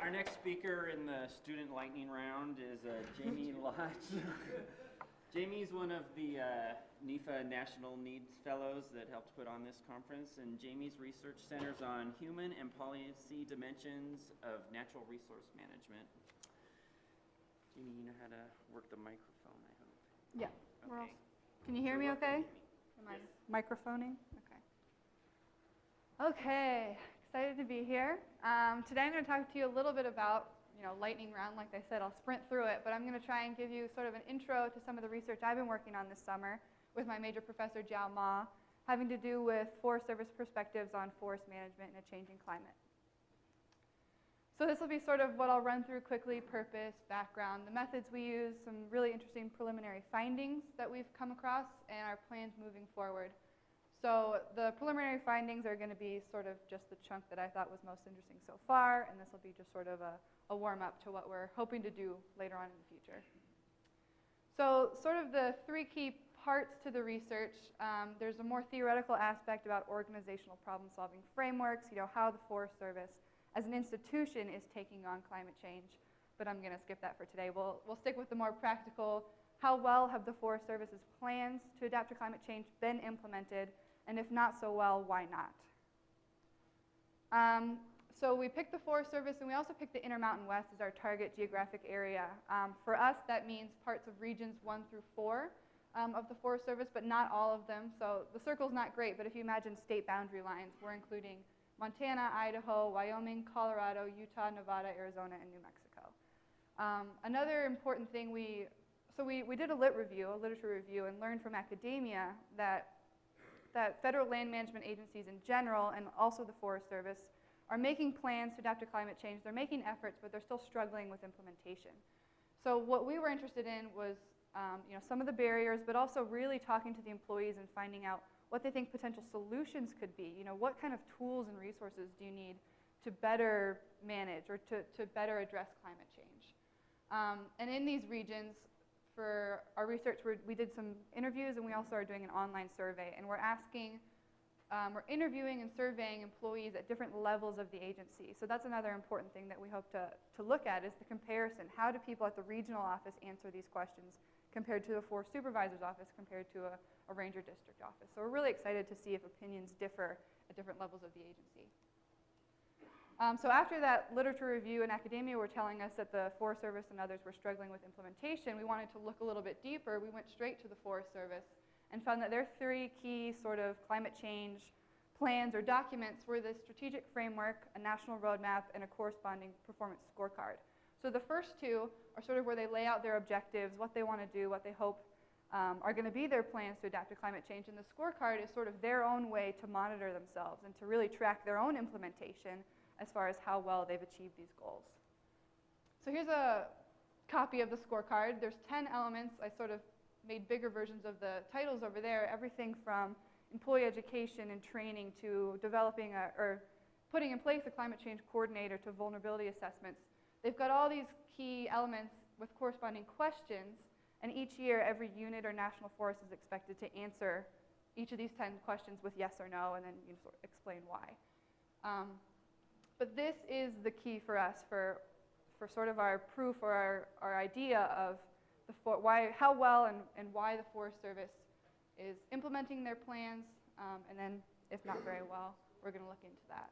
Our next speaker in the student lightning round is Jamie Laatsch. Jamie's one of the NEFA National Needs Fellows that helped put on this conference, and Jamie's research centers on human and policy dimensions of natural resource management. Jamie, you know how to work the microphone, I hope. Yeah. Okay. Can you hear me okay? Am I microphoning? Okay. Okay, excited to be here. Today I'm going to talk to you a little bit about, lightning round. Like I said, I'll sprint through it, but I'm going to try and give you sort of an intro to some of the research I've been working on this summer with my major professor, Jiao Ma, having to do with Forest Service perspectives on forest management in a changing climate. So this will be sort of what I'll run through quickly: purpose, background, the methods we use, some really interesting preliminary findings that we've come across, and our plans moving forward. So the preliminary findings are going to be sort of just the chunk that I thought was most interesting so far, and this will be just sort of a warm-up to what we're hoping to do later on in the future. So sort of the three key parts to the research. There's a more theoretical aspect about organizational problem-solving frameworks, how the Forest Service as an institution is taking on climate change, but I'm going to skip that for today. We'll stick with the more practical: how well have the Forest Service's plans to adapt to climate change been implemented, and if not so well, why not? So we picked the Forest Service, and we also picked the Intermountain West as our target geographic area. For us, that means parts of regions 1 through 4 of the Forest Service, but not all of them. So the circle's not great, but if you imagine state boundary lines, we're including Montana, Idaho, Wyoming, Colorado, Utah, Nevada, Arizona, and New Mexico. Another important thing, we did a literature review, and learned from academia that federal land management agencies in general, and also the Forest Service, are making plans to adapt to climate change. They're making efforts, but they're still struggling with implementation. So what we were interested in was some of the barriers, but also really talking to the employees and finding out what they think potential solutions could be. What kind of tools and resources do you need to better manage or to better address climate change? And in these regions, for our research, we did some interviews, and we also are doing an online survey. And we're interviewing and surveying employees at different levels of the agency. So that's another important thing that we hope to look at, is the comparison. How do people at the regional office answer these questions compared to the forest supervisor's office, compared to a ranger district office? So we're really excited to see if opinions differ at different levels of the agency. So after that literature review, and academia were telling us that the Forest Service and others were struggling with implementation, we wanted to look a little bit deeper. We went straight to the Forest Service and found that their three key sort of climate change plans or documents were the strategic framework, a national roadmap, and a corresponding performance scorecard. So the first two are sort of where they lay out their objectives, what they want to do, what they hope are going to be their plans to adapt to climate change. And the scorecard is sort of their own way to monitor themselves and to really track their own implementation as far as how well they've achieved these goals. So here's a copy of the scorecard. There's 10 elements. I sort of made bigger versions of the titles over there, everything from employee education and training to developing or putting in place a climate change coordinator to vulnerability assessments. They've got all these key elements with corresponding questions, and each year every unit or national forest is expected to answer each of these 10 questions with yes or no, and then sort of explain why. But this is the key for us for sort of our proof or our idea of how well and why the Forest Service is implementing their plans, and then if not very well, we're going to look into that.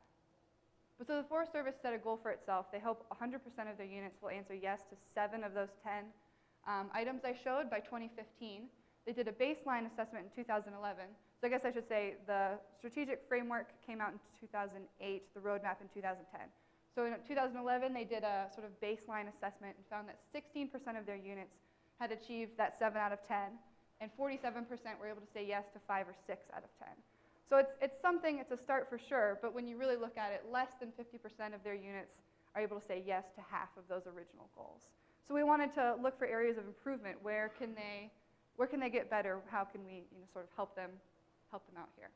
But so the Forest Service set a goal for itself. They hope 100% of their units will answer yes to 7 of those 10 items I showed by 2015. They did a baseline assessment in 2011. So I guess I should say the strategic framework came out in 2008, the roadmap in 2010. So in 2011, they did a sort of baseline assessment and found that 16% of their units had achieved that 7 out of 10, and 47% were able to say yes to 5 or 6 out of 10. So it's something, it's a start for sure, but when you really look at it, less than 50% of their units are able to say yes to half of those original goals. So we wanted to look for areas of improvement. Where can they get better? How can we sort of help them out here?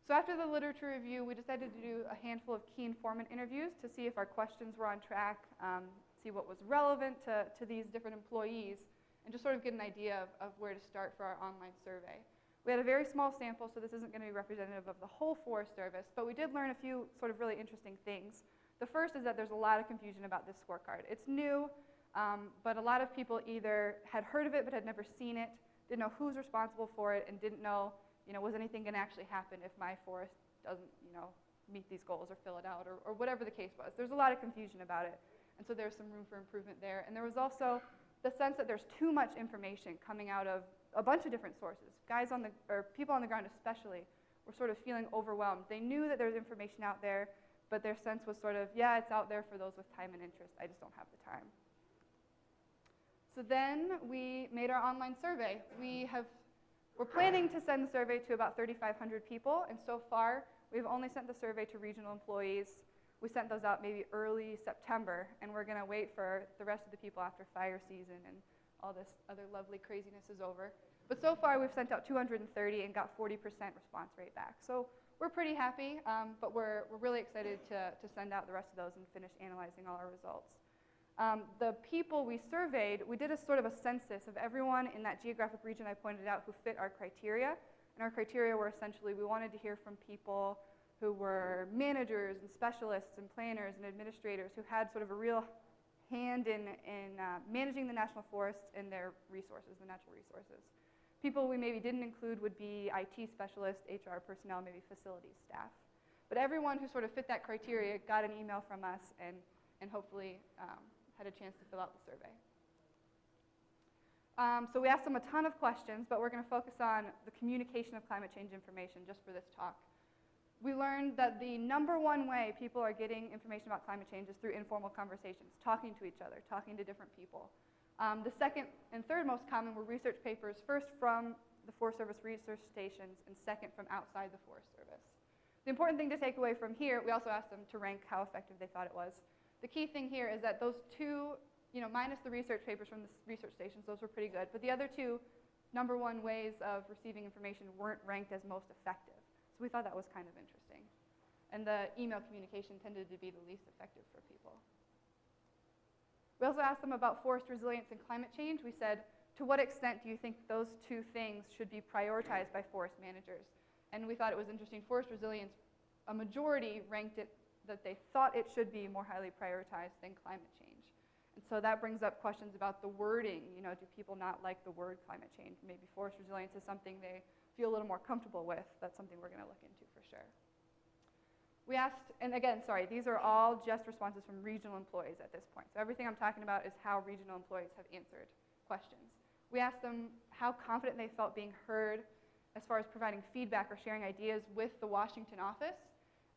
So after the literature review, we decided to do a handful of key informant interviews to see if our questions were on track, see what was relevant to these different employees, and just sort of get an idea of where to start for our online survey. We had a very small sample, so this isn't going to be representative of the whole Forest Service, but we did learn a few sort of really interesting things. The first is that there's a lot of confusion about this scorecard. It's new, but a lot of people either had heard of it but had never seen it, didn't know who's responsible for it, and didn't know, was anything going to actually happen if my forest doesn't, meet these goals or fill it out or whatever the case was. There's a lot of confusion about it, and so there's some room for improvement there. And there was also the sense that there's too much information coming out of a bunch of different sources. People on the ground especially were sort of feeling overwhelmed. They knew that there's information out there, but their sense was sort of, yeah, it's out there for those with time and interest. I just don't have the time. So then we made our online survey. We're planning to send the survey to about 3,500 people, and so far we've only sent the survey to regional employees. We sent those out maybe early September, and we're going to wait for the rest of the people after fire season and all this other lovely craziness is over. But so far we've sent out 230 and got 40% response rate back. So we're pretty happy, but we're really excited to send out the rest of those and finish analyzing all our results. The people we surveyed, we did a sort of a census of everyone in that geographic region I pointed out who fit our criteria. And our criteria were essentially, we wanted to hear from people who were managers and specialists and planners and administrators who had sort of a real hand in managing the national forests and their resources, the natural resources. People we maybe didn't include would be IT specialists, HR personnel, maybe facilities staff. But everyone who sort of fit that criteria got an email from us and hopefully had a chance to fill out the survey. So we asked them a ton of questions, but we're going to focus on the communication of climate change information just for this talk. We learned that the #1 way people are getting information about climate change is through informal conversations, talking to each other, talking to different people. The second and third most common were research papers, first from the Forest Service research stations and second from outside the Forest Service. The important thing to take away from here, we also asked them to rank how effective they thought it was. The key thing here is that those two, minus the research papers from the research stations, those were pretty good, but the other two #1 ways of receiving information weren't ranked as most effective. So we thought that was kind of interesting. And the email communication tended to be the least effective for people. We also asked them about forest resilience and climate change. We said, to what extent do you think those two things should be prioritized by forest managers? And we thought it was interesting. Forest resilience, a majority ranked it that they thought it should be more highly prioritized than climate change. And so that brings up questions about the wording. Do people not like the word climate change? Maybe forest resilience is something they feel a little more comfortable with. That's something we're going to look into for sure. We asked, and again, sorry, these are all just responses from regional employees at this point. So everything I'm talking about is how regional employees have answered questions. We asked them how confident they felt being heard as far as providing feedback or sharing ideas with the Washington office,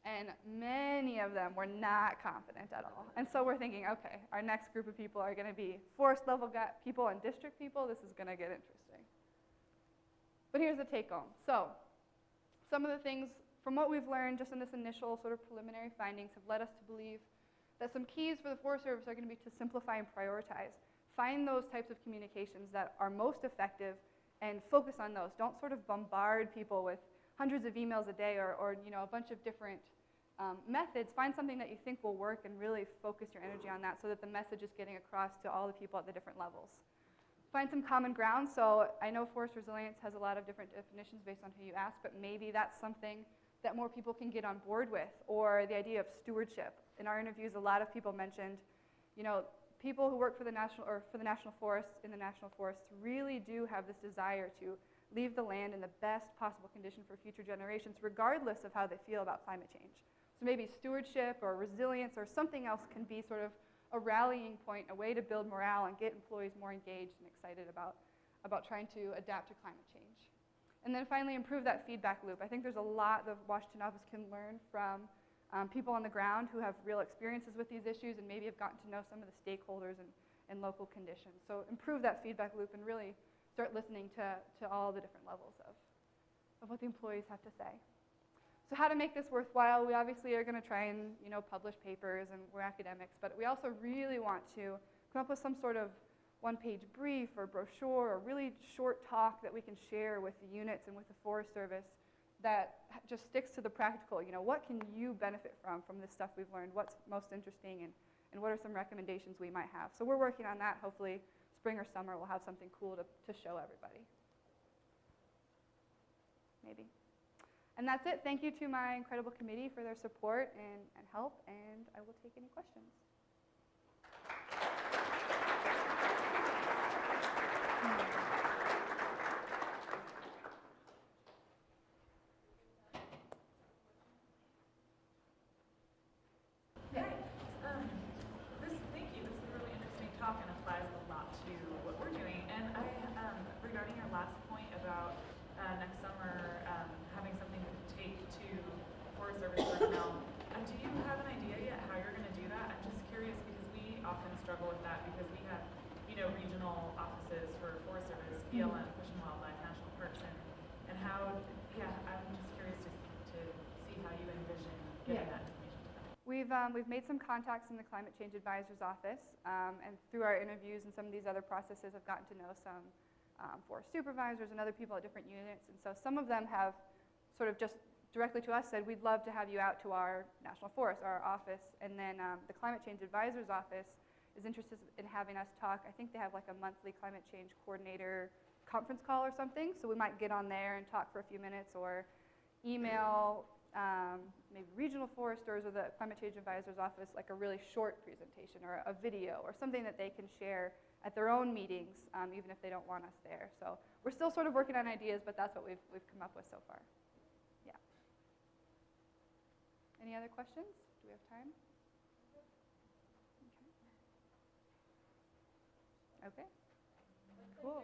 and many of them were not confident at all. And so we're thinking, okay, our next group of people are going to be forest level people and district people. This is going to get interesting. But here's the take home. So some of the things from what we've learned just in this initial sort of preliminary findings have led us to believe that some keys for the Forest Service are going to be to simplify and prioritize. Find those types of communications that are most effective and focus on those. Don't sort of bombard people with hundreds of emails a day or a bunch of different methods. Find something that you think will work and really focus your energy on that so that the message is getting across to all the people at the different levels. Find some common ground. So I know forest resilience has a lot of different definitions based on who you ask, but maybe that's something that more people can get on board with, or the idea of stewardship. In our interviews, a lot of people mentioned, people who work for the national forests in the national forests really do have this desire to leave the land in the best possible condition for future generations, regardless of how they feel about climate change. So maybe stewardship or resilience or something else can be sort of a rallying point, a way to build morale and get employees more engaged and excited about trying to adapt to climate change. And then finally, improve that feedback loop. I think there's a lot the Washington office can learn from people on the ground who have real experiences with these issues and maybe have gotten to know some of the stakeholders and local conditions. So improve that feedback loop and really start listening to all the different levels of what the employees have to say. So how to make this worthwhile? We obviously are going to try and publish papers, and we're academics, but we also really want to come up with some sort of one-page brief or brochure or really short talk that we can share with the units and with the Forest Service that just sticks to the practical. What can you benefit from this stuff we've learned? What's most interesting, and what are some recommendations we might have? So we're working on that. Hopefully spring or summer we'll have something cool to show everybody. Maybe. And that's it. Thank you to my incredible committee for their support and help, and I will take any questions. Thank you. This is a really interesting talk and applies a lot to what we're doing. And regarding your last point about next summer having something to take to Forest Service personnel, do you have an idea yet how you're going to do that? I'm just curious because we often struggle with that because we have, regional offices for Forest Service, BLM, Fish and Wildlife, National Parks, and how, I'm just curious to see how you envision getting that information to them. We've made some contacts in the Climate Change Advisor's office, and through our interviews and some of these other processes, I've gotten to know some forest supervisors and other people at different units, and so some of them have sort of just directly to us said, we'd love to have you out to our national forest, our office, and then the Climate Change Advisor's office is interested in having us talk. I think they have like a monthly climate change coordinator conference call or something, so we might get on there and talk for a few minutes or email maybe regional foresters or the Climate Change Advisor's office like a really short presentation or a video or something that they can share at their own meetings, even if they don't want us there. So we're still sort of working on ideas, but that's what we've come up with so far. Yeah. Any other questions? Do we have time? Okay. Okay. Cool.